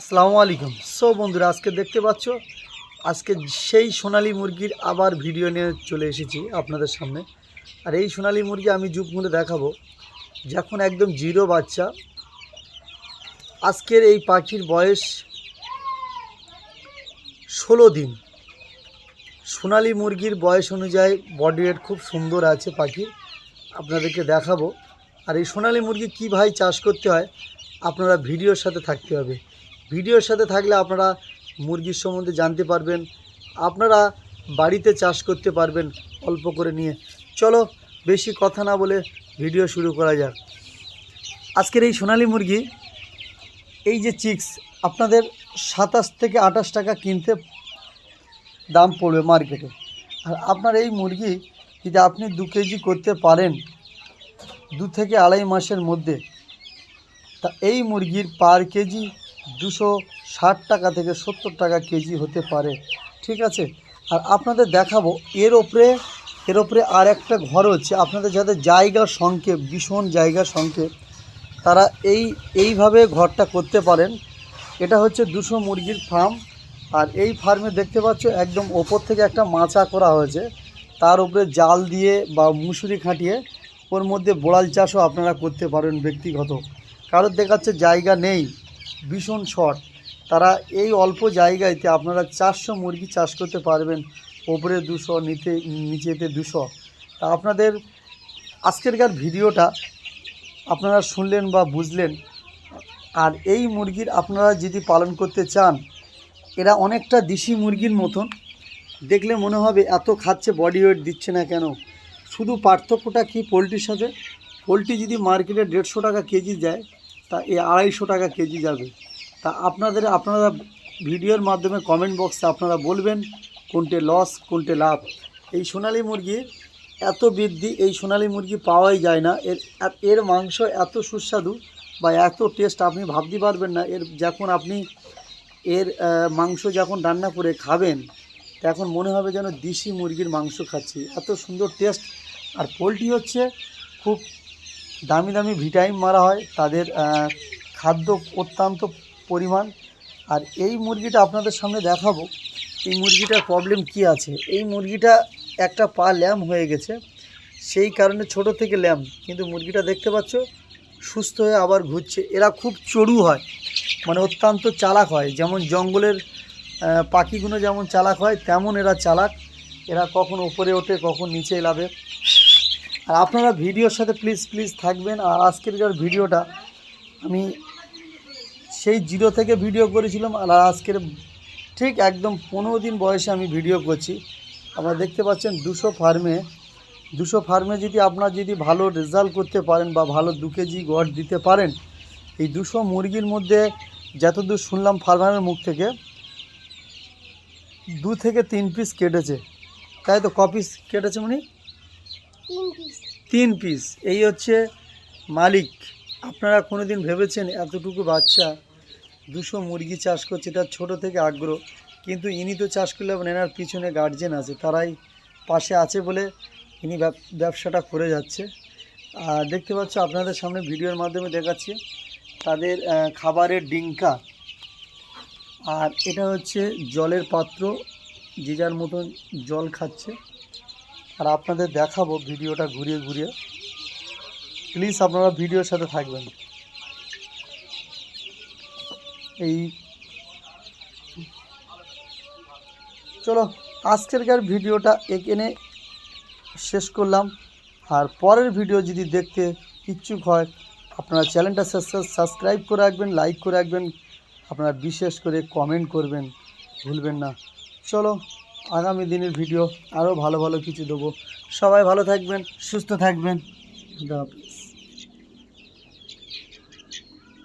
আসসালামু আলাইকুম। বন্ধুরা, আজকে দেখতে পাচ্ছ আজকে সেই সোনালী মুরগির আবার ভিডিও নিয়ে চলে এসেছি আপনাদের সামনে। আর এই সোনালী মুরগি আমি যুগ মুড়ে দেখাবো যখন একদম জিরো বাচ্চা। আজকের এই পাখির বয়স 16 দিন। সোনালী মুরগির বয়স অনুযায়ী বডি ওয়েট খুব সুন্দর আছে পাখির, আপনাদেরকে দেখাবো। আর এই সোনালী মুরগি কীভাবে চাষ করতে হয় আপনারা ভিডিওর সাথে থাকতে হবে। ভিডিওর সাথে থাকলে আপনারা মুরগির সম্বন্ধে জানতে পারবেন, আপনারা বাড়িতে চাষ করতে পারবেন অল্প করে নিয়ে। চলো বেশি কথা না বলে ভিডিও শুরু করা যাক। আজকের এই সোনালী মুরগি, এই যে চিক্স, আপনাদের 27 থেকে 28 টাকা কিনতে দাম পড়বে মার্কেটে। আর আপনার এই মুরগি যদি আপনি 2 কেজি করতে পারেন 2 থেকে আড়াই মাসের মধ্যে, তা এই মুরগির পার কেজি 260 টাকা থেকে 70 টাকা কেজি হতে পারে, ঠিক আছে। আর আপনাদের দেখাবো এর ওপরে আর একটা ঘর হচ্ছে, আপনাদের যাদের জায়গা সংক্ষেপ, ভীষণ জায়গা সংক্ষেপ, তারা এইভাবে ঘরটা করতে পারেন। এটা হচ্ছে 200 মুরগির ফার্ম। আর এই ফার্মে দেখতে পাচ্ছ একদম ওপর থেকে একটা মাচা করা হয়েছে, তার উপরে জাল দিয়ে বা মুসুরি খাটিয়ে ওর মধ্যে বোড়াল চাষও আপনারা করতে পারেন ব্যক্তিগত। কারোর দেখাচ্ছে জায়গা নেই, ভীষণ শর্ট, তারা এই অল্প জায়গাতে আপনারা 400 মুরগি চাষ করতে পারবেন। ওপরে 200, নিচেতে 200। তা আপনাদের আজকেরকার ভিডিওটা আপনারা শুনলেন বা বুঝলেন। আর এই মুরগির আপনারা যদি পালন করতে চান, এরা অনেকটা দেশি মুরগির মতন দেখলে মনে হবে এত খাচ্ছে, বডি ওয়েট দিচ্ছে না কেন। শুধু পার্থক্যটা কি পোলট্রির সাথে, পোলট্রি যদি মার্কেটে 150 টাকা কেজি যায়, তা এই 250 টাকা কেজি যাবে। তা আপনারা ভিডিওর মাধ্যমে কমেন্ট বক্সে আপনারা বলবেন কোনটে লস কোনটে লাভ। এই সোনালী মুরগির এত বৃদ্ধি, এই সোনালী মুরগি পাওয়াই যায় না। এর মাংস এত সুস্বাদু বা এত টেস্ট আপনি ভাবতে পারবেন না। যখন আপনি এর মাংস যখন রান্না করে খাবেন, তখন মনে হবে যেন দেশি মুরগির মাংস খাচ্ছি, এত সুন্দর টেস্ট। আর পোলট্রি হচ্ছে খুব দামি দামি ভিটামিন মারা হয়, তাদের খাদ্য অত্যন্ত পরিমাণ। আর এই মুরগিটা আপনাদের সামনে দেখাবো, এই মুরগিটার প্রবলেম কি আছে। এই মুরগিটা একটা পা ল্যাম হয়ে গেছে, সেই কারণে ছোট থেকে ল্যাম, কিন্তু মুরগিটা দেখতে পাচ্ছ সুস্থ হয়ে আবার ঘুরছে। এরা খুব চড়ু হয়, মানে অত্যন্ত চালাক হয়, যেমন জঙ্গলের পাখিগুলো যেমন চালাক হয় তেমন এরা চালাক। এরা কখন উপরে ওঠে কখন নিচে নামে। আর আপনারা ভিডিওর সাথে প্লিজ থাকবেন। আর আজকের ভিডিওটা আমি সেই 0 থেকে ভিডিও করেছিলাম, আর আজকের ঠিক একদম 15 দিন বয়সে আমি ভিডিও করছি। আপনারা দেখতে পাচ্ছেন 200 ফার্মে যদি আপনারা যদি ভালো রেজাল্ট করতে পারেন বা ভালো 2 কেজি গড় দিতে পারেন, এই 200 মুরগির মধ্যে যতদূর শুনলাম ফার্মারের মুখ থেকে 2 থেকে 3 পিস কেটেছে, তাই তো? ক পিস কেটেছে উনি? 3 পিস। এই হচ্ছে মালিক। আপনারা কোনো দিন ভেবেছেন এতটুকু বাচ্চা 200 মুরগি চাষ করছে? তার ছোট থেকে আগ্রহ, কিন্তু ইনি তো চাষ করলে এনার পিছনে গার্জেন আছে, তারাই পাশে আছে বলে ইনি ব্যবসাটা করে যাচ্ছে। আর দেখতে পাচ্ছ আপনাদের সামনে ভিডিওর মাধ্যমে দেখাচ্ছি তাদের খাবারের ডিঙ্কা। আর এটা হচ্ছে জলের পাত্র, যে যার মতন জল খাচ্ছে। আর আপনাদের দেখাবো ভিডিওটা ঘুরিয়ে, প্লিজ আপনারা ভিডিওর সাথে থাকবেন। এই চলো আজকেরকার ভিডিওটা এখানে শেষ করলাম। আর পরের ভিডিও যদি দেখতে ইচ্ছুক হয়, আপনারা চ্যানেলটা সাবস্ক্রাইব করে রাখবেন, লাইক করে রাখবেন, আপনারা বিশেষ করে কমেন্ট করবেন, ভুলবেন না। চলো আগামী দিনের ভিডিও আরও ভালো কিছু দেবো। সবাই ভালো থাকবেন, সুস্থ থাকবেন। খুদা হাফেজ।